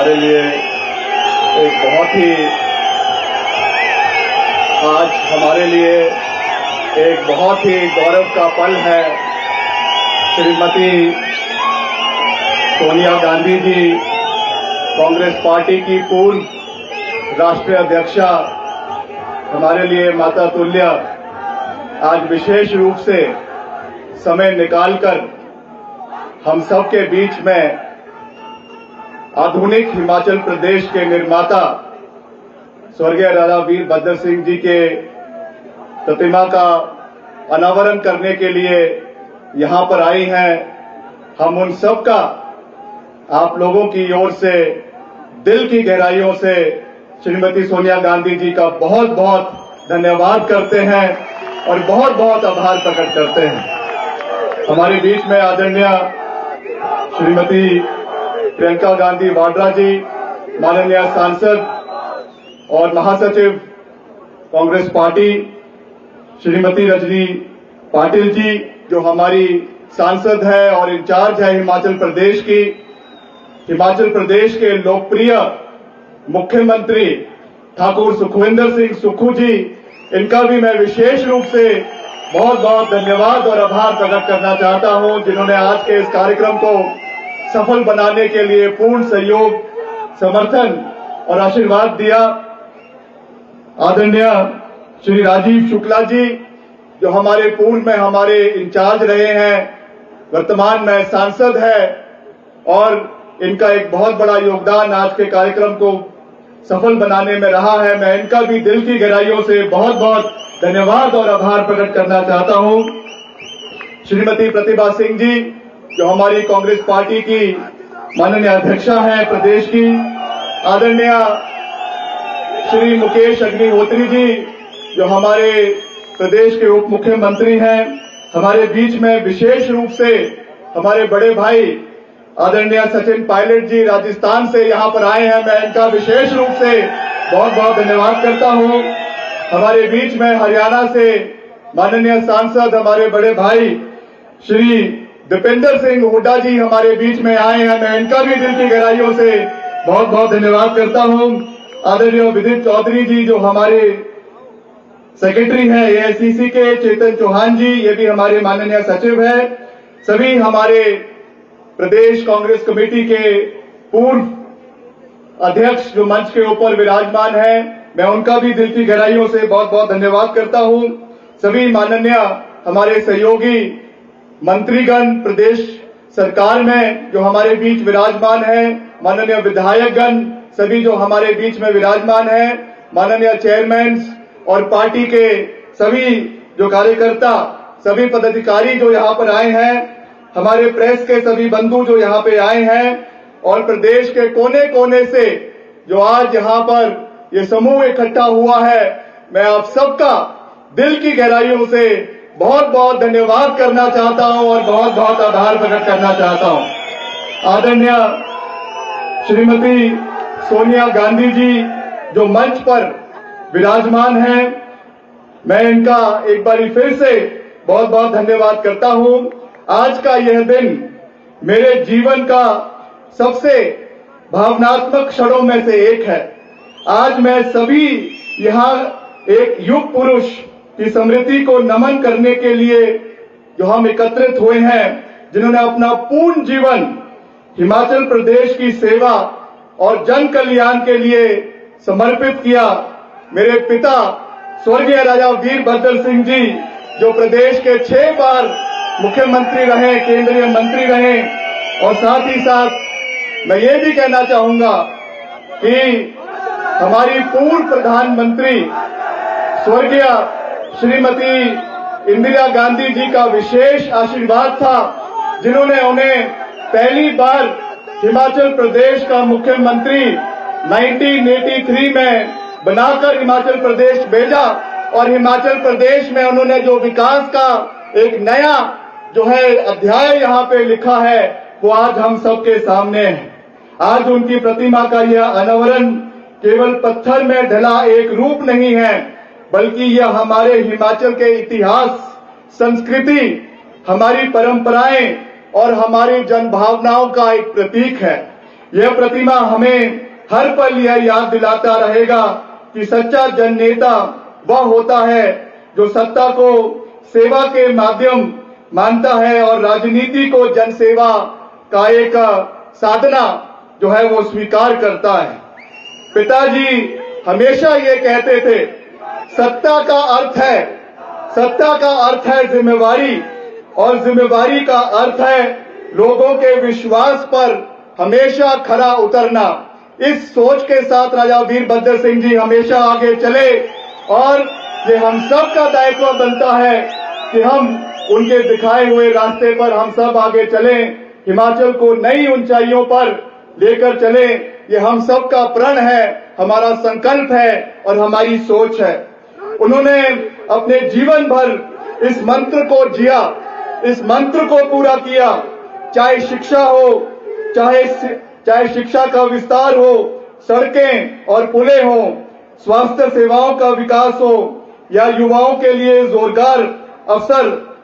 हमारे लिए एक बहुत ही आज हमारे लिए एक बहुत ही गौरव का पल है। श्रीमती सोनिया गांधी जी, कांग्रेस पार्टी की पूर्व राष्ट्रीय अध्यक्षा, हमारे लिए माता तुल्य आज विशेष रूप से समय निकालकर हम सबके बीच में आधुनिक हिमाचल प्रदेश के निर्माता स्वर्गीय राजा वीरभद्र सिंह जी के प्रतिमा का अनावरण करने के लिए यहां पर आई हैं। हम उन सब का आप लोगों की ओर से दिल की गहराइयों से श्रीमती सोनिया गांधी जी का बहुत बहुत धन्यवाद करते हैं और बहुत बहुत आभार प्रकट करते हैं। हमारे बीच में आदरणीय श्रीमती प्रियंका गांधी वाड्रा जी, माननीय सांसद और महासचिव कांग्रेस पार्टी श्रीमती रजनी पाटिल जी, जो हमारी सांसद है और इंचार्ज है हिमाचल प्रदेश की। हिमाचल प्रदेश के लोकप्रिय मुख्यमंत्री ठाकुर सुखविंदर सिंह सुक्खू जी, इनका भी मैं विशेष रूप से बहुत बहुत धन्यवाद और आभार प्रकट करना चाहता हूं, जिन्होंने आज के इस कार्यक्रम को सफल बनाने के लिए पूर्ण सहयोग, समर्थन और आशीर्वाद दिया। आदरणीय श्री राजीव शुक्ला जी, जो हमारे पूर्व में हमारे इंचार्ज रहे हैं, वर्तमान में सांसद है और इनका एक बहुत बड़ा योगदान आज के कार्यक्रम को सफल बनाने में रहा है। मैं इनका भी दिल की गहराइयों से बहुत बहुत धन्यवाद और आभार प्रकट करना चाहता हूं। श्रीमती प्रतिभा सिंह जी, जो हमारी कांग्रेस पार्टी की माननीय अध्यक्षा है प्रदेश की। आदरणीय श्री मुकेश अग्निहोत्री जी, जो हमारे प्रदेश के उप मुख्यमंत्री हैं। हमारे बीच में विशेष रूप से हमारे बड़े भाई आदरणीय सचिन पायलट जी राजस्थान से यहां पर आए हैं। मैं इनका विशेष रूप से बहुत बहुत धन्यवाद करता हूं। हमारे बीच में हरियाणा से माननीय सांसद हमारे बड़े भाई श्री दीपेंद्र सिंह हुड्डा जी हमारे बीच में आए हैं। मैं इनका भी दिल की गहराइयों से बहुत बहुत धन्यवाद करता हूं। आदरणीय विदित चौधरी जी, जो हमारे सेक्रेटरी हैं एआईसीसी के, चेतन चौहान जी, ये भी हमारे माननीय सचिव हैं। सभी हमारे प्रदेश कांग्रेस कमेटी के पूर्व अध्यक्ष जो मंच के ऊपर विराजमान हैं, मैं उनका भी दिल की गहराइयों से बहुत बहुत धन्यवाद करता हूं। सभी माननीय हमारे सहयोगी मंत्रीगण प्रदेश सरकार में जो हमारे बीच विराजमान हैं, माननीय विधायकगण सभी जो हमारे बीच में विराजमान हैं, माननीय चेयरमैन और पार्टी के सभी जो कार्यकर्ता, सभी पदाधिकारी जो यहाँ पर आए हैं, हमारे प्रेस के सभी बंधु जो यहाँ पे आए हैं और प्रदेश के कोने कोने से जो आज यहाँ पर ये समूह इकट्ठा हुआ है, मैं आप सबका दिल की गहराइयों से बहुत बहुत धन्यवाद करना चाहता हूं और बहुत बहुत आभार प्रकट करना चाहता हूं। आदरणीय श्रीमती सोनिया गांधी जी जो मंच पर विराजमान हैं, मैं इनका एक बार फिर से बहुत बहुत धन्यवाद करता हूं। आज का यह दिन मेरे जीवन का सबसे भावनात्मक क्षणों में से एक है। आज मैं सभी यहाँ एक युग पुरुष की स्मृति को नमन करने के लिए जो हम एकत्रित हुए हैं, जिन्होंने अपना पूर्ण जीवन हिमाचल प्रदेश की सेवा और जन कल्याण के लिए समर्पित किया। मेरे पिता स्वर्गीय राजा वीरभद्र सिंह जी, जो प्रदेश के 6 बार मुख्यमंत्री रहे, केंद्रीय मंत्री रहे, और साथ ही साथ मैं ये भी कहना चाहूंगा कि हमारी पूर्व प्रधानमंत्री स्वर्गीय श्रीमती इंदिरा गांधी जी का विशेष आशीर्वाद था, जिन्होंने उन्हें पहली बार हिमाचल प्रदेश का मुख्यमंत्री 1983 में बनाकर हिमाचल प्रदेश भेजा और हिमाचल प्रदेश में उन्होंने जो विकास का एक नया जो है अध्याय यहाँ पे लिखा है, वो आज हम सबके सामने है। आज उनकी प्रतिमा का यह अनावरण केवल पत्थर में ढला एक रूप नहीं है, बल्कि यह हमारे हिमाचल के इतिहास, संस्कृति, हमारी परंपराएं और हमारी जनभावनाओं का एक प्रतीक है। यह प्रतिमा हमें हर पल यह याद दिलाता रहेगा कि सच्चा जननेता वह होता है जो सत्ता को सेवा के माध्यम मानता है और राजनीति को जनसेवा का एक साधना जो है वो स्वीकार करता है। पिताजी हमेशा ये कहते थे, सत्ता का अर्थ है जिम्मेवारी, और जिम्मेवारी का अर्थ है लोगों के विश्वास पर हमेशा खरा उतरना। इस सोच के साथ राजा वीरभद्र सिंह जी हमेशा आगे चले और ये हम सब का दायित्व बनता है कि हम उनके दिखाए हुए रास्ते पर हम सब आगे चलें, हिमाचल को नई ऊंचाइयों पर लेकर चलें। ये हम सब का प्रण है, हमारा संकल्प है और हमारी सोच है। उन्होंने अपने जीवन भर इस मंत्र को जिया, इस मंत्र को पूरा किया, चाहे शिक्षा हो, चाहे शिक्षा का विस्तार हो, सड़कें और पुलें हो, स्वास्थ्य सेवाओं का विकास हो या युवाओं के लिए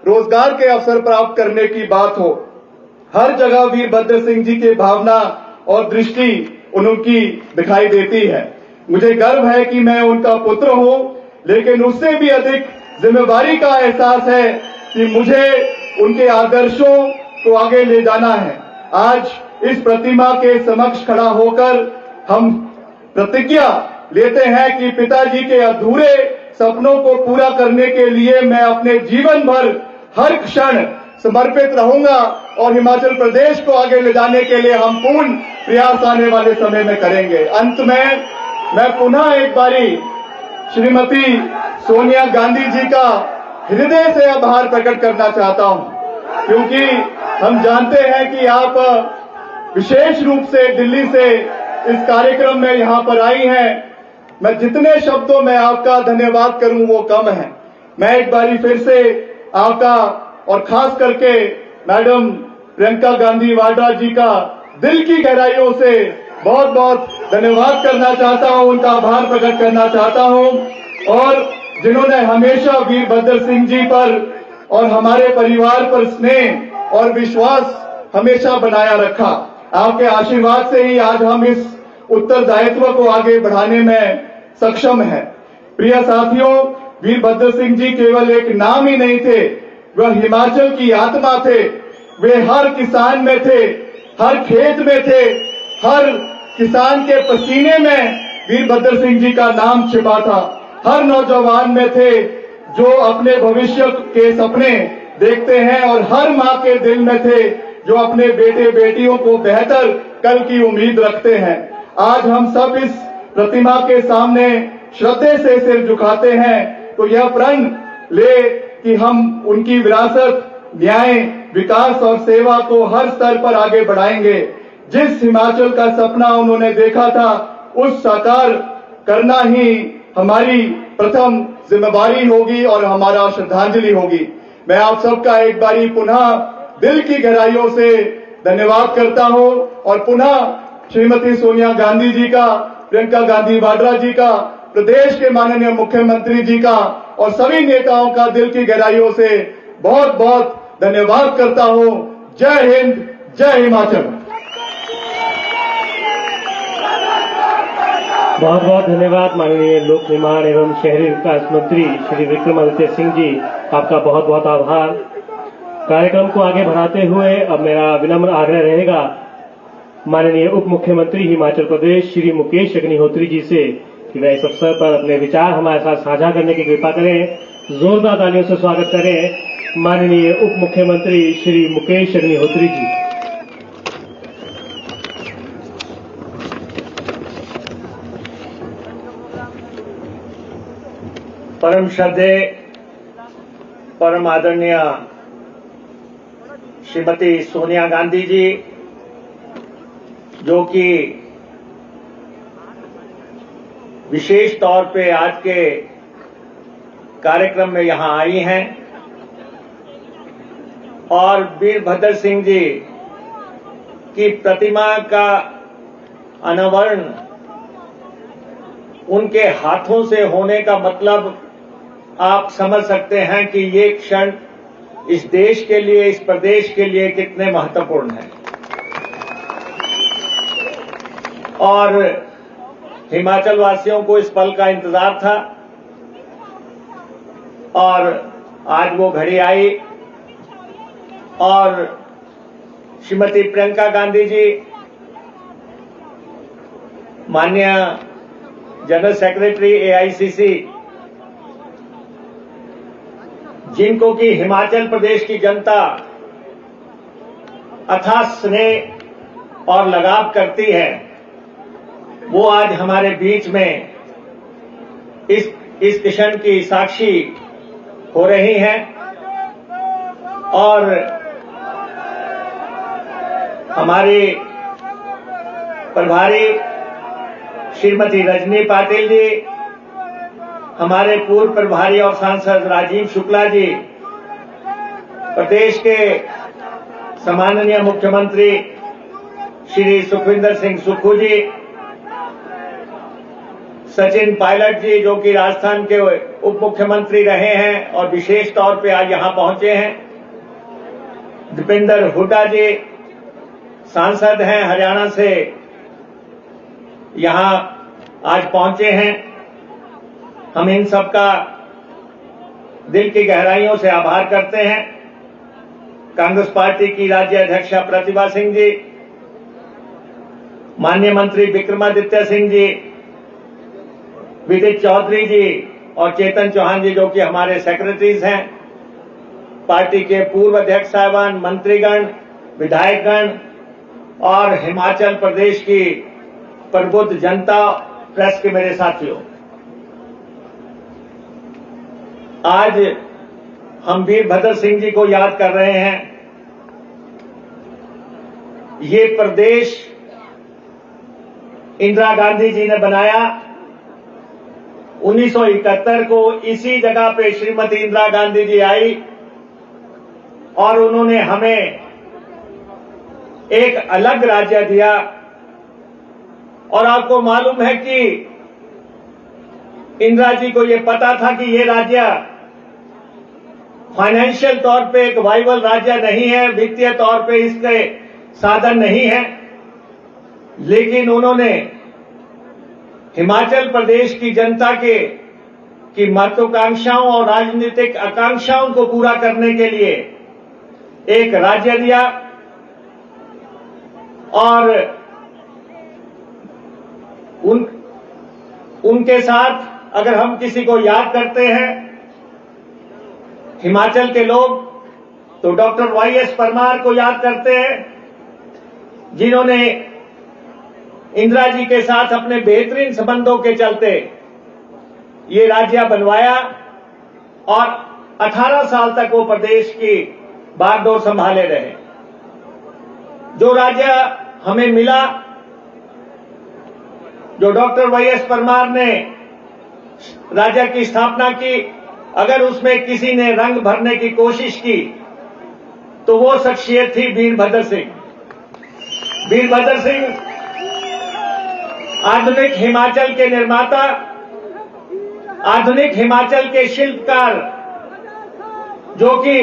रोजगार के अवसर प्राप्त करने की बात हो। हर जगह वीरभद्र सिंह जी की भावना और दृष्टि उनकी दिखाई देती है। मुझे गर्व है कि मैं उनका पुत्र हूं, लेकिन उससे भी अधिक जिम्मेवारी का एहसास है कि मुझे उनके आदर्शों को आगे ले जाना है। आज इस प्रतिमा के समक्ष खड़ा होकर हम प्रतिज्ञा लेते हैं कि पिताजी के अधूरे सपनों को पूरा करने के लिए मैं अपने जीवन भर हर क्षण समर्पित रहूंगा और हिमाचल प्रदेश को आगे ले जाने के लिए हम पूर्ण प्रयास आने वाले समय में करेंगे। अंत में मैं पुनः एक बारी श्रीमती सोनिया गांधी जी का हृदय से आभार प्रकट करना चाहता हूं, क्योंकि हम जानते हैं कि आप विशेष रूप से दिल्ली से इस कार्यक्रम में यहां पर आई हैं। मैं जितने शब्दों में आपका धन्यवाद करूं वो कम है। मैं एक बारी फिर से आपका और खास करके मैडम प्रियंका गांधी वाड्रा जी का दिल की गहराइयों से बहुत बहुत धन्यवाद करना चाहता हूं, उनका आभार प्रकट करना चाहता हूं, और जिन्होंने हमेशा वीरभद्र सिंह जी पर और हमारे परिवार पर स्नेह और विश्वास हमेशा बनाया रखा। आपके आशीर्वाद से ही आज हम इस उत्तरदायित्व को आगे बढ़ाने में सक्षम हैं। प्रिय साथियों, वीरभद्र सिंह जी केवल एक नाम ही नहीं थे, वह हिमाचल की आत्मा थे। वे हर किसान में थे, हर खेत में थे, हर किसान के पसीने में वीरभद्र सिंह जी का नाम छिपा था। हर नौजवान में थे जो अपने भविष्य के सपने देखते हैं, और हर मां के दिल में थे जो अपने बेटे बेटियों को बेहतर कल की उम्मीद रखते हैं। आज हम सब इस प्रतिमा के सामने श्रद्धे से सिर झुकाते हैं तो यह प्रण ले कि हम उनकी विरासत, न्याय, विकास और सेवा को हर स्तर पर आगे बढ़ाएंगे। जिस हिमाचल का सपना उन्होंने देखा था उस साकार करना ही हमारी प्रथम जिम्मेवारी होगी और हमारा श्रद्धांजलि होगी। मैं आप सबका एक बारी पुनः दिल की गहराइयों से धन्यवाद करता हूं और पुनः श्रीमती सोनिया गांधी जी का, प्रियंका गांधी वाड्रा जी का, प्रदेश के माननीय मुख्यमंत्री जी का और सभी नेताओं का दिल की गहराइयों से बहुत बहुत धन्यवाद करता हूं। जय हिंद, जय हिमाचल। बहुत बहुत धन्यवाद माननीय लोक निर्माण एवं शहरी विकास मंत्री श्री विक्रमादित्य सिंह जी, आपका बहुत बहुत आभार। कार्यक्रम को आगे बढ़ाते हुए अब मेरा विनम्र आग्रह रहेगा माननीय उप मुख्यमंत्री हिमाचल प्रदेश श्री मुकेश अग्निहोत्री जी से कि वह इस अवसर पर अपने विचार हमारे साथ साझा करने की कृपा करें। जोरदार तालियों से स्वागत करें माननीय उप मुख्यमंत्री श्री मुकेश अग्निहोत्री जी। परम श्रद्धेय, परम आदरणीय श्रीमती सोनिया गांधी जी, जो कि विशेष तौर पे आज के कार्यक्रम में यहां आई हैं, और वीरभद्र सिंह जी की प्रतिमा का अनावरण उनके हाथों से होने का मतलब आप समझ सकते हैं कि ये क्षण इस देश के लिए, इस प्रदेश के लिए कितने महत्वपूर्ण है। और हिमाचल वासियों को इस पल का इंतजार था और आज वो घड़ी आई और श्रीमती प्रियंका गांधी जी, माननीय जनरल सेक्रेटरी AICC, जिनको कि हिमाचल प्रदेश की जनता अथाह स्नेह और लगाव करती है, वो आज हमारे बीच में इस क्षण की साक्षी हो रही हैं और हमारी प्रभारी श्रीमती रजनी पाटिल जी, हमारे पूर्व प्रभारी और सांसद राजीव शुक्ला जी, प्रदेश के सम्माननीय मुख्यमंत्री श्री सुखविंदर सिंह सुक्खू जी, सचिन पायलट जी जो कि राजस्थान के उप मुख्यमंत्री रहे हैं और विशेष तौर पे आज यहां पहुंचे हैं, दीपेंद्र हुड्डा जी सांसद हैं हरियाणा से, यहां आज पहुंचे हैं। हम इन सबका दिल की गहराइयों से आभार करते हैं। कांग्रेस पार्टी की राज्य अध्यक्षा प्रतिभा सिंह जी, माननीय मंत्री विक्रमादित्य सिंह जी, विदित चौधरी जी और चेतन चौहान जी जो कि हमारे सेक्रेटरीज हैं, पार्टी के पूर्व अध्यक्ष साहिबान, मंत्रीगण, विधायकगण और हिमाचल प्रदेश की प्रबुद्ध जनता, प्रेस के मेरे साथियों, आज हम वीरभद्र सिंह जी को याद कर रहे हैं। ये प्रदेश इंदिरा गांधी जी ने बनाया। 1971 को इसी जगह पे श्रीमती इंदिरा गांधी जी आई और उन्होंने हमें एक अलग राज्य दिया। और आपको मालूम है कि इंदिरा जी को यह पता था कि ये राज्य फाइनेंशियल तौर पे एक वाइबल राज्य नहीं है, वित्तीय तौर पे इसके साधन नहीं है, लेकिन उन्होंने हिमाचल प्रदेश की जनता की महत्वाकांक्षाओं और राजनीतिक आकांक्षाओं को पूरा करने के लिए एक राज्य दिया। और उनके साथ अगर हम किसी को याद करते हैं हिमाचल के लोग, तो डॉक्टर YS परमार को याद करते हैं, जिन्होंने इंदिरा जी के साथ अपने बेहतरीन संबंधों के चलते ये राज्य बनवाया और 18 साल तक वो प्रदेश की बागडोर संभाले रहे। जो राज्य हमें मिला, जो डॉक्टर YS परमार ने राज्य की स्थापना की, अगर उसमें किसी ने रंग भरने की कोशिश की तो वो शख्सियत थी वीरभद्र सिंह। वीरभद्र सिंह आधुनिक हिमाचल के निर्माता, आधुनिक हिमाचल के शिल्पकार, जो कि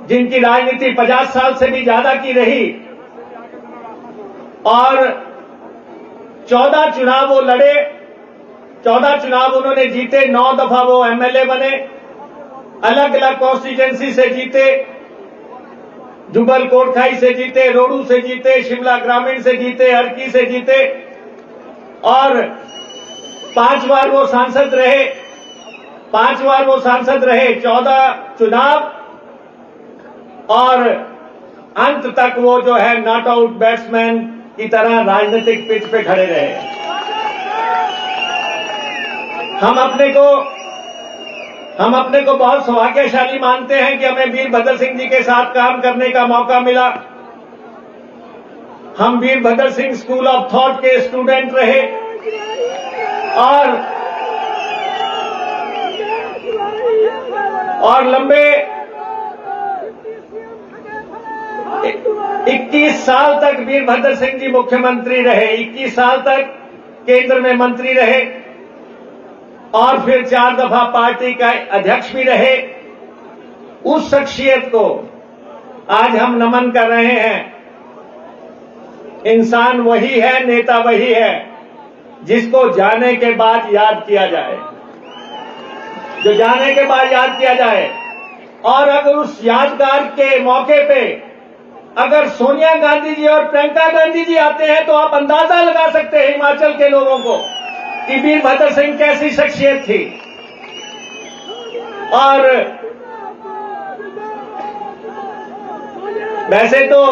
जिनकी राजनीति 50 साल से भी ज्यादा की रही और 14 चुनाव वो लड़े, 14 चुनाव उन्होंने जीते, 9 दफा वो MLA बने, अलग अलग कॉन्स्टिट्यूएंसी से जीते, जुब्बल कोटखाई से जीते, रोडू से जीते, शिमला ग्रामीण से जीते, हरकी से जीते और 5 बार वो सांसद रहे। 5 बार वो सांसद रहे, 14 चुनाव और अंत तक वो जो है नॉट आउट बैट्समैन की तरह राजनीतिक पिच पे खड़े रहे। हम अपने को बहुत सौभाग्यशाली मानते हैं कि हमें वीरभद्र सिंह जी के साथ काम करने का मौका मिला। हम Virbhadra Singh school of thought के स्टूडेंट रहे और लंबे 21 साल तक वीरभद्र सिंह जी मुख्यमंत्री रहे, 21 साल तक केंद्र में मंत्री रहे और फिर 4 दफा पार्टी का अध्यक्ष भी रहे। उस शख्सियत को आज हम नमन कर रहे हैं इंसान वही है, नेता वही है जिसको जाने के बाद याद किया जाए, जो जाने के बाद याद किया जाए। और अगर उस यादगार के मौके पे अगर सोनिया गांधी जी और प्रियंका गांधी जी आते हैं तो आप अंदाजा लगा सकते हैं हिमाचल के लोगों को कि वीरभद्र सिंह कैसी शख्सियत थी। और वैसे तो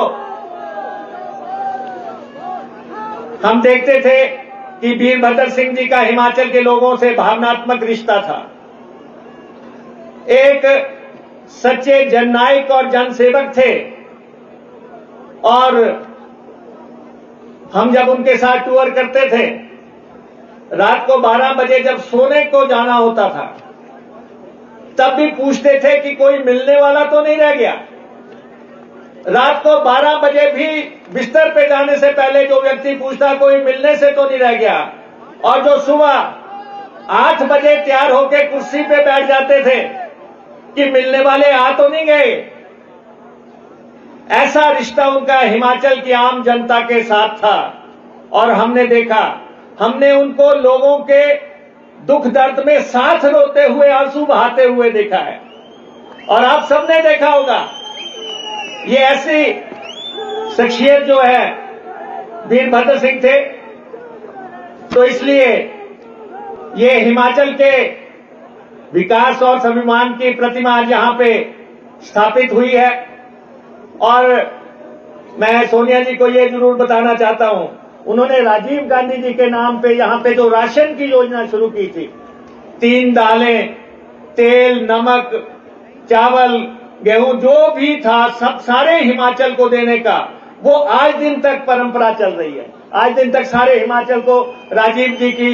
हम देखते थे कि वीरभद्र सिंह जी का हिमाचल के लोगों से भावनात्मक रिश्ता था। एक सच्चे जननायक और जनसेवक थे। और हम जब उनके साथ टूर करते थे, रात को 12 बजे जब सोने को जाना होता था, तब भी पूछते थे कि कोई मिलने वाला तो नहीं रह गया। रात को 12 बजे भी बिस्तर पे जाने से पहले जो व्यक्ति पूछता कोई मिलने से तो नहीं रह गया, और जो सुबह 8 बजे तैयार होकर कुर्सी पे बैठ जाते थे कि मिलने वाले आ तो नहीं गए। ऐसा रिश्ता उनका हिमाचल की आम जनता के साथ था। और हमने देखा, हमने उनको लोगों के दुख दर्द में साथ रोते हुए, आंसू बहाते हुए देखा है। और आप सबने देखा होगा, ये ऐसी शख्सियत जो है वीरभद्र सिंह थे। तो इसलिए ये हिमाचल के विकास और स्वाभिमान की प्रतिमा आज यहां पे स्थापित हुई है। और मैं सोनिया जी को ये जरूर बताना चाहता हूं, उन्होंने राजीव गांधी जी के नाम पे यहां पे जो राशन की योजना शुरू की थी, 3 दालें, तेल, नमक, चावल, गेहूं जो भी था सब सारे हिमाचल को देने का, वो आज दिन तक परंपरा चल रही है। आज दिन तक सारे हिमाचल को राजीव जी की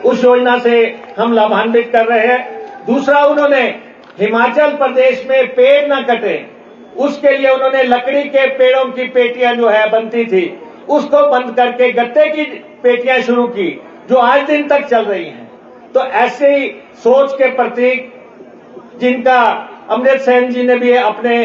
उस योजना से हम लाभान्वित कर रहे हैं। दूसरा, उन्होंने हिमाचल प्रदेश में पेड़ न कटे, उसके लिए उन्होंने लकड़ी के पेड़ों की पेटियां जो है बनती थी, उसको बंद करके गत्ते की पेटियां शुरू की, जो आज दिन तक चल रही हैं। तो ऐसे ही सोच के प्रतीक जिनका अमृत सेन जी ने भी अपने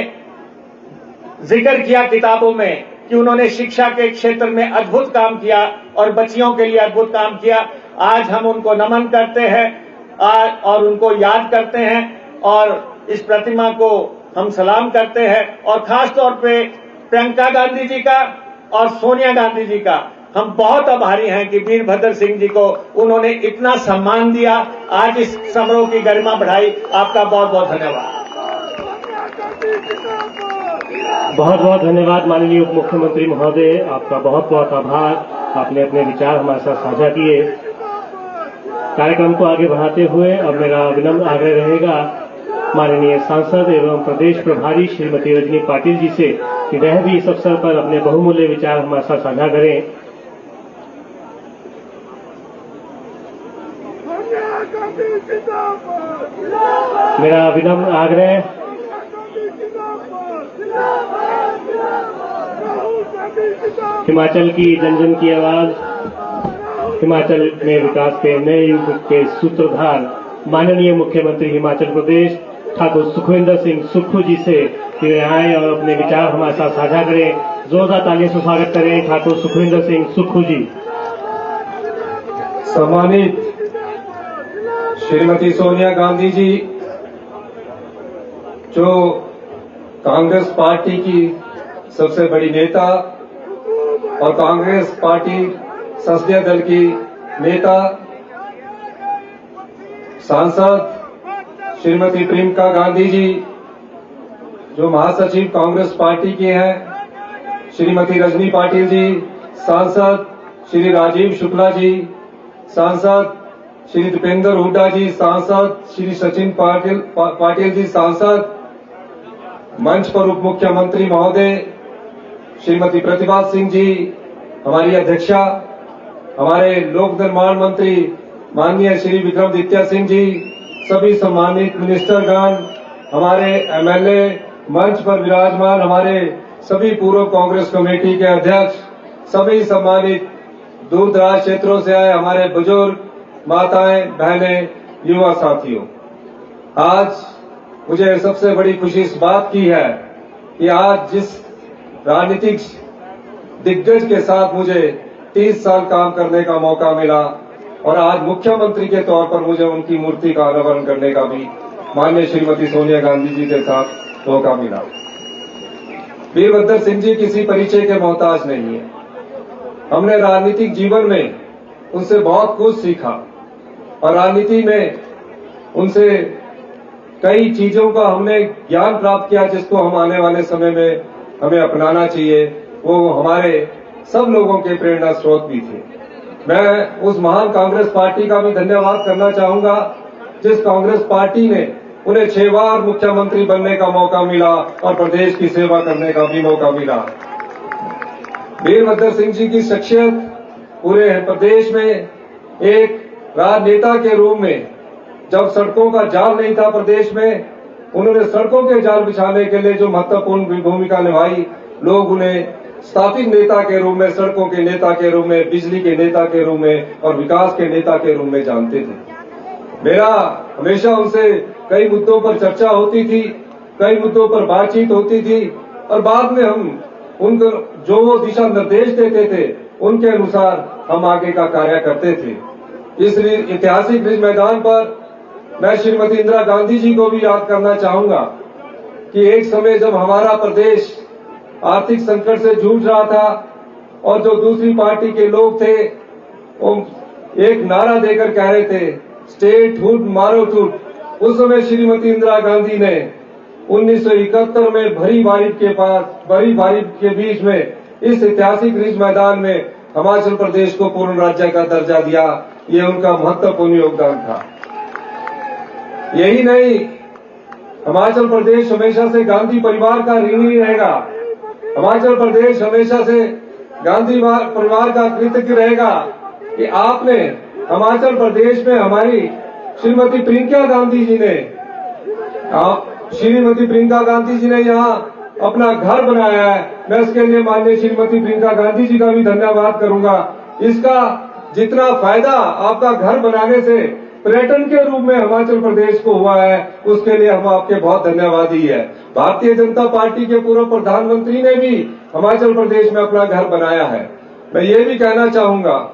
जिक्र किया किताबों में कि उन्होंने शिक्षा के क्षेत्र में अद्भुत काम किया और बच्चियों के लिए अद्भुत काम किया, आज हम उनको नमन करते हैं और उनको याद करते हैं और इस प्रतिमा को हम सलाम करते हैं। और खास तौर पे प्रियंका गांधी जी का और सोनिया गांधी जी का हम बहुत आभारी हैं कि वीरभद्र सिंह जी को उन्होंने इतना सम्मान दिया, आज इस समारोह की गरिमा बढ़ाई। आपका बहुत बहुत धन्यवाद। बहुत बहुत धन्यवाद माननीय उप मुख्यमंत्री महोदय, आपका बहुत बहुत आभार। आपने अपने विचार हमारे साथ साझा किए। कार्यक्रम को आगे बढ़ाते हुए अब मेरा विनम्र आग्रह रहेगा माननीय सांसद एवं प्रदेश प्रभारी श्रीमती रजनी पाटिल जी से कि वह भी इस अवसर पर अपने बहुमूल्य विचार हमारे साथ साझा करें। मेरा विनम्र आग्रह हिमाचल की जन जन की आवाज, हिमाचल में विकास के नए युग के सूत्रधार माननीय मुख्यमंत्री हिमाचल प्रदेश ठाकुर सुखविंदर सिंह सुक्खू जी से कि आए और अपने विचार हमारे साथ साझा करें। जोरदार तालियों से स्वागत करें ठाकुर सुखविंदर सिंह सुक्खू जी। सम्मानित श्रीमती सोनिया गांधी जी, जो कांग्रेस पार्टी की सबसे बड़ी नेता और कांग्रेस पार्टी संसदीय दल की नेता, सांसद श्रीमती प्रियंका गांधी जी, जो महासचिव कांग्रेस पार्टी के हैं, श्रीमती रजनी पाटिल जी, सांसद श्री राजीव शुक्ला जी, सांसद श्री दीपेंद्र हुड्डा जी, सांसद श्री सचिन पाटिल जी, सांसद मंच पर उप मुख्यमंत्री महोदय श्रीमती प्रतिभा सिंह जी, हमारी अध्यक्षा, हमारे लोक निर्माण मंत्री माननीय श्री विक्रमादित्य सिंह जी, सभी सम्मानित मिनिस्टरगण, हमारे एमएलए, मंच पर विराजमान हमारे सभी पूर्व कांग्रेस कमेटी के अध्यक्ष, सभी सम्मानित दूर दराज क्षेत्रों से आए हमारे बुजुर्ग, माताएं, बहनें, युवा साथियों, आज मुझे सबसे बड़ी खुशी इस बात की है कि आज जिस राजनीतिक दिग्गज के साथ मुझे 30 साल काम करने का मौका मिला और आज मुख्यमंत्री के तौर पर मुझे उनकी मूर्ति का अनावरण करने का भी माननीय श्रीमती सोनिया गांधी जी के साथ मौका मिला। वीरभद्र सिंह जी किसी परिचय के मोहताज नहीं है। हमने राजनीतिक जीवन में उनसे बहुत कुछ सीखा और राजनीति में उनसे कई चीजों का हमने ज्ञान प्राप्त किया जिसको हम आने वाले समय में हमें अपनाना चाहिए। वो हमारे सब लोगों के प्रेरणा स्रोत भी थे। मैं उस महान कांग्रेस पार्टी का भी धन्यवाद करना चाहूंगा जिस कांग्रेस पार्टी ने उन्हें 6 बार मुख्यमंत्री बनने का मौका मिला और प्रदेश की सेवा करने का भी मौका मिला। वीरभद्र सिंह जी की शख्सियत पूरे प्रदेश में एक राजनेता के रूप में, जब सड़कों का जाल नहीं था प्रदेश में, उन्होंने सड़कों के जाल बिछाने के लिए जो महत्वपूर्ण भूमिका निभाई, लोग उन्हें स्थापित नेता के रूप में, सड़कों के नेता के रूप में, बिजली के नेता के रूप में और विकास के नेता के रूप में जानते थे। मेरा हमेशा उनसे कई मुद्दों पर चर्चा होती थी, कई मुद्दों पर बातचीत होती थी और बाद में हम उनको जो वो दिशा निर्देश देते थे उनके अनुसार हम आगे का कार्य करते थे। इस ऐतिहासिक रिज मैदान पर मैं श्रीमती इंदिरा गांधी जी को भी याद करना चाहूंगा कि एक समय जब हमारा प्रदेश आर्थिक संकट से जूझ रहा था और जो दूसरी पार्टी के लोग थे वो एक नारा देकर कह रहे थे, स्टेट हुड मारो टूट। उस समय श्रीमती इंदिरा गांधी ने 1971 में भरी बारिश के बीच में इस ऐतिहासिक रिज मैदान में हिमाचल प्रदेश को पूर्ण राज्य का दर्जा दिया। ये उनका महत्वपूर्ण योगदान था। यही नहीं, हिमाचल प्रदेश हमेशा से गांधी परिवार का ऋणी रहेगा। हिमाचल प्रदेश हमेशा से गांधी परिवार का कृतज्ञ रहेगा कि आपने हिमाचल प्रदेश में हमारी श्रीमती प्रियंका गांधी जी ने यहाँ अपना घर बनाया है। मैं इसके लिए माननीय श्रीमती प्रियंका गांधी जी का भी धन्यवाद करूंगा। इसका जितना फायदा आपका घर बनाने से पर्यटन के रूप में हिमाचल प्रदेश को हुआ है, उसके लिए हम आपके बहुत धन्यवादी है। भारतीय जनता पार्टी के पूर्व प्रधानमंत्री ने भी हिमाचल प्रदेश में अपना घर बनाया है। मैं ये भी कहना चाहूंगा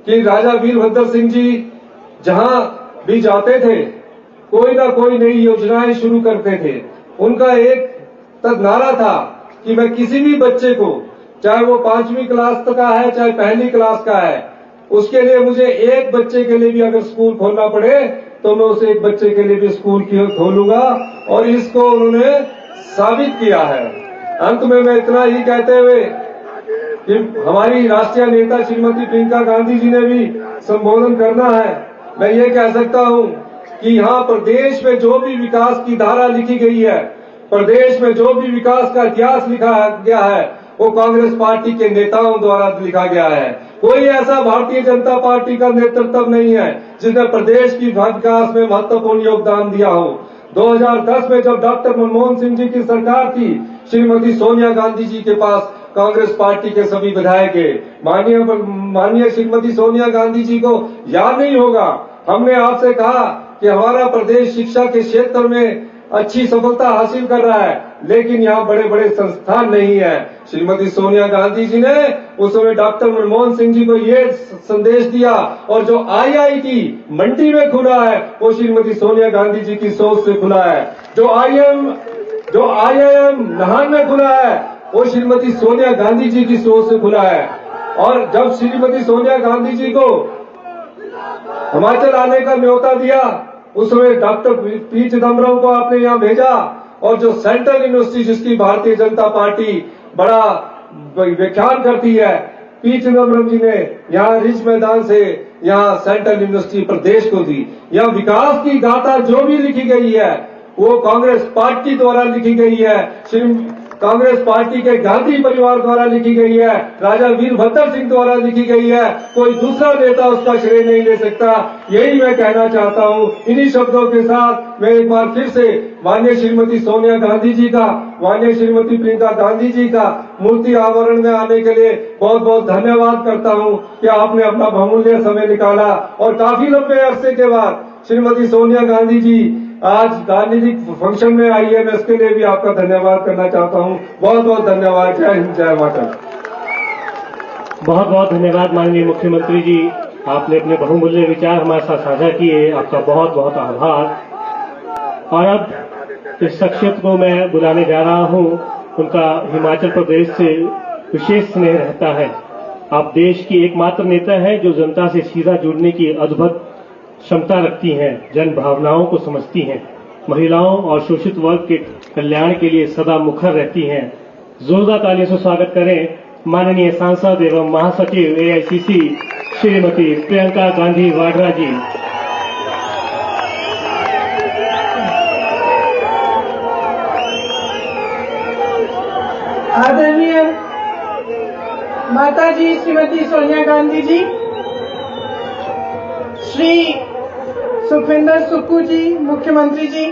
कि राजा वीरभद्र सिंह जी जहां भी जाते थे कोई ना कोई नई योजनाएं शुरू करते थे। उनका एक नारा था कि मैं किसी भी बच्चे को, चाहे वो 5वीं क्लास तक का है चाहे पहली क्लास का है, उसके लिए मुझे एक बच्चे के लिए भी अगर स्कूल खोलना पड़े तो मैं उस एक बच्चे के लिए भी स्कूल खोलूंगा और इसको उन्होंने साबित किया है। अंत में मैं इतना ही कहते हुए कि हमारी राष्ट्रीय नेता श्रीमती प्रियंका गांधी जी ने भी संबोधन करना है, मैं ये कह सकता हूं कि यहाँ प्रदेश में जो भी विकास की धारा लिखी गई है, प्रदेश में जो भी विकास का इतिहास लिखा गया है, वो कांग्रेस पार्टी के नेताओं द्वारा लिखा गया है। कोई ऐसा भारतीय जनता पार्टी का नेतृत्व नहीं है जिसने प्रदेश की विकास में महत्वपूर्ण योगदान दिया हो। 2010 में जब डॉक्टर मनमोहन सिंह जी की सरकार थी, श्रीमती सोनिया गांधी जी के पास कांग्रेस पार्टी के सभी विधायक है। माननीय श्रीमती सोनिया गांधी जी को याद नहीं होगा, हमने आपसे कहा कि हमारा प्रदेश शिक्षा के क्षेत्र में अच्छी सफलता हासिल कर रहा है, लेकिन यहाँ बड़े बड़े संस्थान नहीं है। श्रीमती सोनिया गांधी जी ने उस समय डॉक्टर मनमोहन सिंह जी को ये संदेश दिया और जो IIT मंडी में खुला है वो श्रीमती सोनिया गांधी जी की सोच से खुला है। जो IIM नाहन में खुला है वो श्रीमती सोनिया गांधी जी की सोच से खुला है। और जब श्रीमती सोनिया गांधी जी को हिमाचल आने का न्योता दिया, उस समय डॉक्टर पी चिदम्बरम को आपने यहाँ भेजा और जो सेंट्रल यूनिवर्सिटी जिसकी भारतीय जनता पार्टी बड़ा व्याख्यान करती है, पी चिदम्बरम जी ने यहाँ रिज मैदान से यहाँ सेंट्रल यूनिवर्सिटी प्रदेश को दी। यहाँ विकास की गाथा जो भी लिखी गई है वो कांग्रेस पार्टी द्वारा लिखी गई है, कांग्रेस पार्टी के गांधी परिवार द्वारा लिखी गई है, राजा वीरभद्र सिंह द्वारा लिखी गई है। कोई दूसरा नेता उसका श्रेय नहीं ले सकता। यही मैं कहना चाहता हूँ। इन्हीं शब्दों के साथ मैं एक बार फिर से माननीय श्रीमती सोनिया गांधी जी का, माननीय श्रीमती प्रियंका गांधी जी का मूर्ति आवरण में आने के लिए बहुत बहुत धन्यवाद करता हूँ कि आपने अपना बहुमूल्य समय निकाला और काफी लंबे अरसे के बाद श्रीमती सोनिया गांधी जी आज राजनीतिक फंक्शन में आई है। मैं इसके लिए भी आपका धन्यवाद करना चाहता हूँ। बहुत बहुत धन्यवाद। जय हिंद, जय माता। बहुत बहुत धन्यवाद माननीय मुख्यमंत्री जी, आपने अपने बहुमूल्य विचार हमारे साथ साझा किए, आपका बहुत बहुत आभार। और अब इस शख्सियत को मैं बुलाने जा रहा हूं, उनका हिमाचल प्रदेश से विशेष स्नेह रहता है। आप देश की एकमात्र नेता हैं जो जनता से सीधा जुड़ने की अद्भुत क्षमता रखती हैं, जन भावनाओं को समझती हैं, महिलाओं और शोषित वर्ग के कल्याण के लिए सदा मुखर रहती हैं। जोरदार तालियों से स्वागत करें माननीय सांसद एवं महासचिव एआईसीसी श्रीमती प्रियंका गांधी वाड्रा जी। आदरणीय माता जी श्रीमती सोनिया गांधी जी, श्री सुखविंदर सुक्खू जी मुख्यमंत्री जी,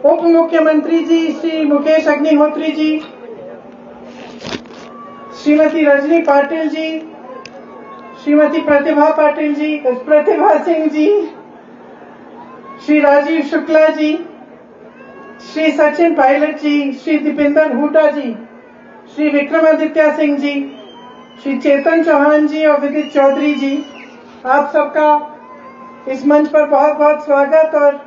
उप मुख्यमंत्री जी श्री मुकेश अग्निहोत्री जी, श्रीमती रजनी पाटिल जी, श्रीमती प्रतिभा सिंह जी, श्री राजीव शुक्ला जी, श्री सचिन पायलट जी, श्री दीपेंद्र हुड्डा जी, श्री विक्रमादित्य सिंह जी, श्री चेतन चौहान जी और विदित चौधरी जी, आप सबका इस मंच पर बहुत बहुत स्वागत। और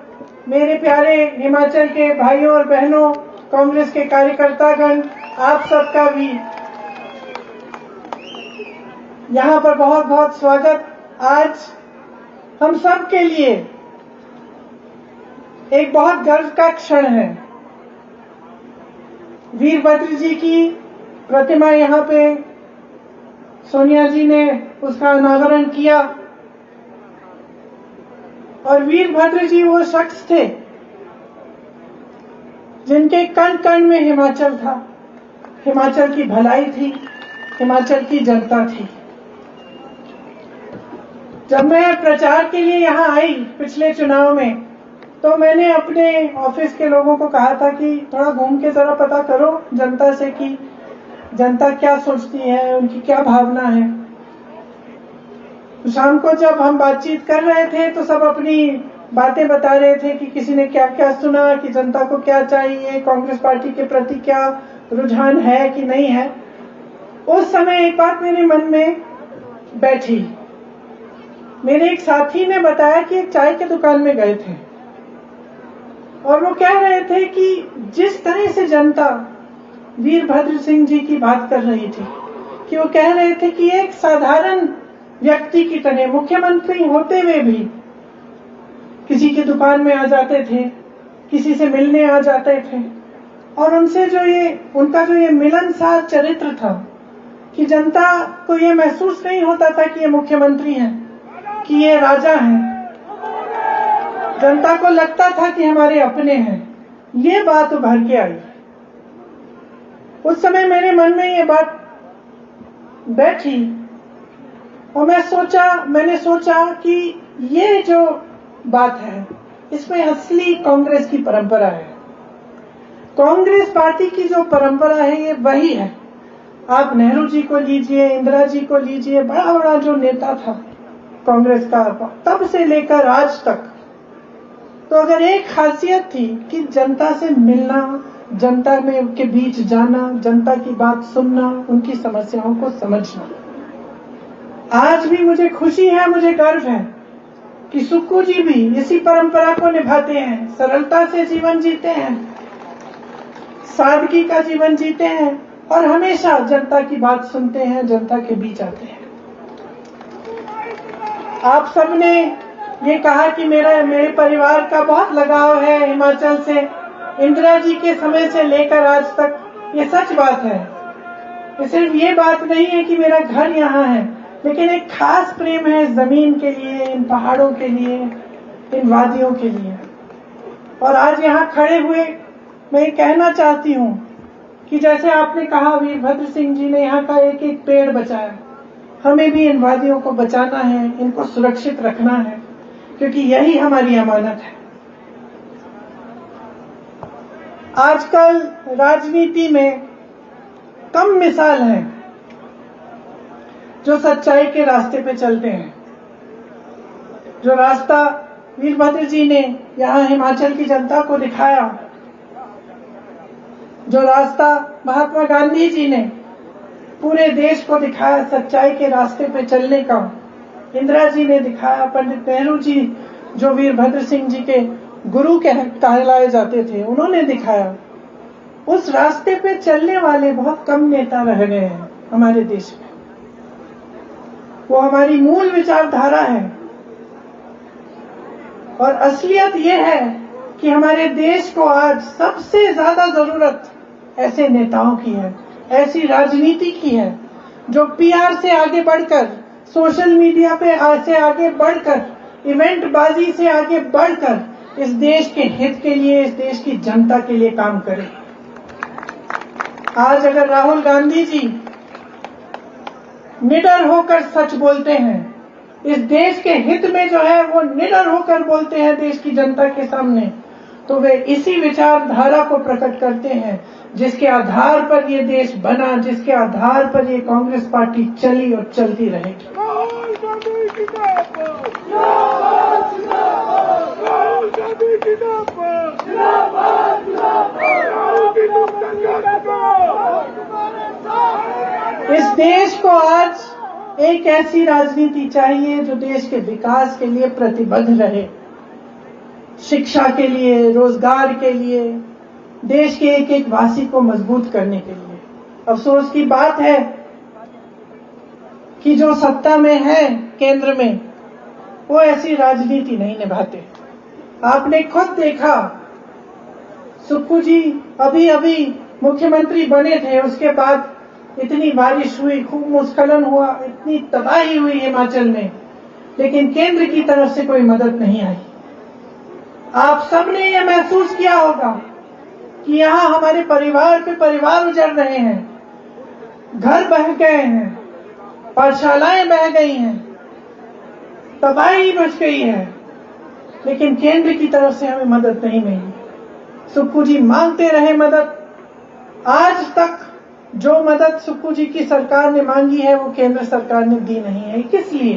मेरे प्यारे हिमाचल के भाइयों और बहनों, कांग्रेस के कार्यकर्तागण, आप सबका भी यहाँ पर बहुत बहुत स्वागत। आज हम सब के लिए एक बहुत गर्व का क्षण है। वीरभद्र जी की प्रतिमा यहाँ पे सोनिया जी ने उसका अनावरण किया। और वीरभद्र जी वो शख्स थे जिनके कण कण में हिमाचल था, हिमाचल की भलाई थी, हिमाचल की जनता थी। जब मैं प्रचार के लिए यहाँ आई पिछले चुनाव में, तो मैंने अपने ऑफिस के लोगों को कहा था कि थोड़ा घूम के जरा पता करो जनता से कि जनता क्या सोचती है, उनकी क्या भावना है। शाम को जब हम बातचीत कर रहे थे तो सब अपनी बातें बता रहे थे कि किसी ने क्या क्या सुना, कि जनता को क्या चाहिए, कांग्रेस पार्टी के प्रति क्या रुझान है कि नहीं है। उस समय एक बात मेरे मन में बैठी। मेरे एक साथी ने बताया कि एक चाय की दुकान में गए थे और वो कह रहे थे कि जिस तरह से जनता वीरभद्र सिंह जी की बात कर रही थी, कि वो कह रहे थे कि एक साधारण व्यक्ति की तरह मुख्यमंत्री होते हुए भी किसी की दुकान में आ जाते थे, किसी से मिलने आ जाते थे, और उनसे जो उनका जो मिलनसार चरित्र था कि जनता को ये महसूस नहीं होता था कि ये मुख्यमंत्री हैं, कि ये राजा हैं। जनता को लगता था कि हमारे अपने हैं। ये बात उभर के आई। उस समय मेरे मन में ये बात बैठी और मैंने सोचा कि ये जो बात है इसमें असली कांग्रेस की परंपरा है। कांग्रेस पार्टी की जो परंपरा है ये वही है। आप नेहरू जी को लीजिए, इंदिरा जी को लीजिए, बड़ा बड़ा जो नेता था कांग्रेस का तब से लेकर आज तक, तो अगर एक खासियत थी कि जनता से मिलना, जनता में के बीच जाना, जनता की बात सुनना, उनकी समस्याओं को समझना। आज भी मुझे खुशी है, मुझे गर्व है कि सुक्खू जी भी इसी परंपरा को निभाते हैं, सरलता से जीवन जीते हैं, सादगी का जीवन जीते हैं और हमेशा जनता की बात सुनते हैं, जनता के बीच आते हैं। आप सबने ये कहा कि मेरे परिवार का बहुत लगाव है हिमाचल से, इंदिरा जी के समय से लेकर आज तक। ये सच बात है। ये सिर्फ ये बात नहीं है कि मेरा घर यहाँ है, लेकिन एक खास प्रेम है जमीन के लिए, इन पहाड़ों के लिए, इन वादियों के लिए। और आज यहाँ खड़े हुए मैं ये कहना चाहती हूँ कि जैसे आपने कहा वीरभद्र सिंह जी ने यहाँ का एक एक पेड़ बचाया, हमें भी इन वादियों को बचाना है, इनको सुरक्षित रखना है, क्योंकि यही हमारी अमानत है। आजकल राजनीति में कम मिसाल है जो सच्चाई के रास्ते पे चलते हैं। जो रास्ता वीरभद्र जी ने यहाँ हिमाचल की जनता को दिखाया, जो रास्ता महात्मा गांधी जी ने पूरे देश को दिखाया सच्चाई के रास्ते पे चलने का। इंदिरा जी ने दिखाया, पंडित नेहरू जी जो वीरभद्र सिंह जी के गुरु कहलाए जाते थे, उन्होंने दिखाया। उस रास्ते पे चलने वाले बहुत कम नेता रह गए हैं हमारे देश में। वो हमारी मूल विचारधारा है और असलियत ये है कि हमारे देश को आज सबसे ज्यादा जरूरत ऐसे नेताओं की है, ऐसी राजनीति की है जो पीआर से आगे बढ़कर, सोशल मीडिया पे से आगे बढ़कर, इवेंट बाजी से आगे बढ़कर इस देश के हित के लिए, इस देश की जनता के लिए काम करे। आज अगर राहुल गांधी जी निडर होकर सच बोलते हैं, इस देश के हित में जो है वो निडर होकर बोलते हैं देश की जनता के सामने, तो वे इसी विचारधारा को प्रकट करते हैं जिसके आधार पर ये देश बना, जिसके आधार पर ये कांग्रेस पार्टी चली और चलती रहेगी। इस देश को आज एक ऐसी राजनीति चाहिए जो देश के विकास के लिए प्रतिबद्ध रहे, शिक्षा के लिए, रोजगार के लिए, देश के एक एक वासी को मजबूत करने के लिए। अफसोस की बात है कि जो सत्ता में है केंद्र में, वो ऐसी राजनीति नहीं निभाते। आपने खुद देखा, सुक्खू जी अभी अभी मुख्यमंत्री बने थे, उसके बाद इतनी बारिश हुई, खूब भूस्खलन हुआ, इतनी तबाही हुई हिमाचल में, लेकिन केंद्र की तरफ से कोई मदद नहीं आई। आप सबने ये महसूस किया होगा कि यहाँ हमारे परिवार पे परिवार उजड़ रहे हैं, घर बह गए हैं, पाठशालाएं बह गई हैं, तबाही मच गई है, लेकिन केंद्र की तरफ से हमें मदद नहीं मिली। सुक्खू जी मांगते रहे मदद, आज तक जो मदद सुक्खू जी की सरकार ने मांगी है वो केंद्र सरकार ने दी नहीं है। किस लिए?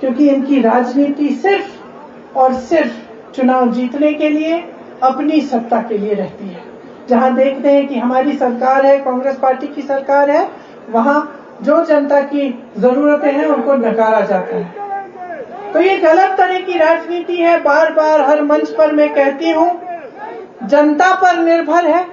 क्योंकि इनकी राजनीति सिर्फ और सिर्फ चुनाव जीतने के लिए, अपनी सत्ता के लिए रहती है। जहां देखते हैं कि हमारी सरकार है, कांग्रेस पार्टी की सरकार है, वहां जो जनता की जरूरतें हैं उनको नकारा जाता है। तो ये गलत तरह की राजनीति है। बार बार हर मंच पर मैं कहती हूं, जनता पर निर्भर है,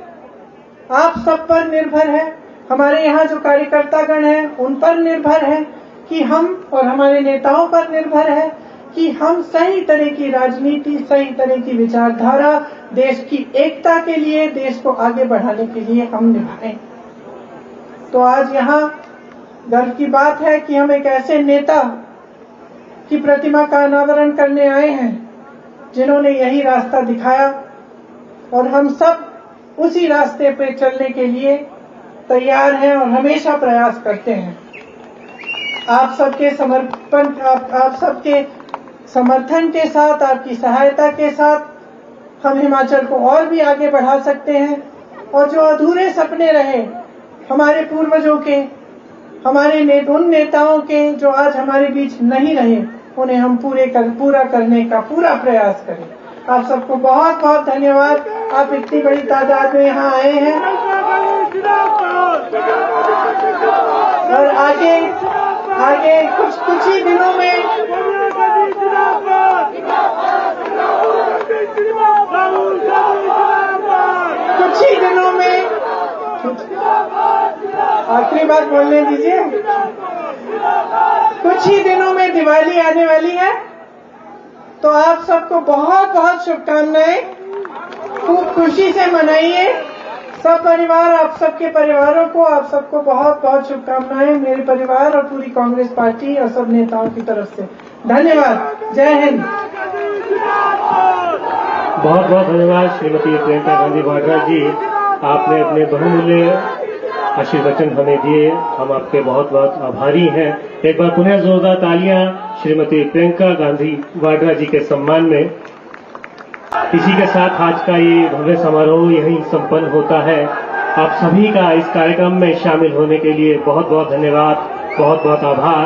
आप सब पर निर्भर है, हमारे यहाँ जो कार्यकर्तागण हैं उन पर निर्भर है कि हम, और हमारे नेताओं पर निर्भर है कि हम सही तरह की राजनीति, सही तरह की विचारधारा, देश की एकता के लिए, देश को आगे बढ़ाने के लिए हम निभाएं। तो आज यहाँ गर्व की बात है कि हम एक ऐसे नेता की प्रतिमा का अनावरण करने आए हैं जिन्होंने यही रास्ता दिखाया, और हम सब उसी रास्ते पे चलने के लिए तैयार हैं और हमेशा प्रयास करते हैं। आप सबके समर्पण, आप सबके समर्थन के साथ, आपकी सहायता के साथ हम हिमाचल को और भी आगे बढ़ा सकते हैं, और जो अधूरे सपने रहे हमारे पूर्वजों के, हमारे उन नेताओं के जो आज हमारे बीच नहीं रहे, उन्हें हम पूरा करने का पूरा प्रयास करें। आप सबको बहुत बहुत धन्यवाद। आप इतनी बड़ी तादाद में यहाँ आए हैं, और आगे कुछ ही दिनों में आखिरी बात बोलने दीजिए। कुछ ही दिनों में दिवाली आने वाली है, तो आप सबको बहुत बहुत शुभकामनाएं। खूब खुशी से मनाइए सब परिवार, आप सबके परिवारों को, आप सबको बहुत बहुत शुभकामनाएं मेरे परिवार और पूरी कांग्रेस पार्टी और सब नेताओं की तरफ से। धन्यवाद। जय हिंद। बहुत बहुत धन्यवाद श्रीमती प्रियंका गांधी वाड्रा जी, आपने अपने बहुमूल्य आशीर्वचन हमें दिए, हम आपके बहुत बहुत आभारी हैं। एक बार पुनः जोरदार तालियां श्रीमती प्रियंका गांधी वाड्रा जी के सम्मान में। इसी के साथ आज का ये भव्य समारोह यहीं संपन्न होता है। आप सभी का इस कार्यक्रम में शामिल होने के लिए बहुत बहुत धन्यवाद, बहुत बहुत आभार।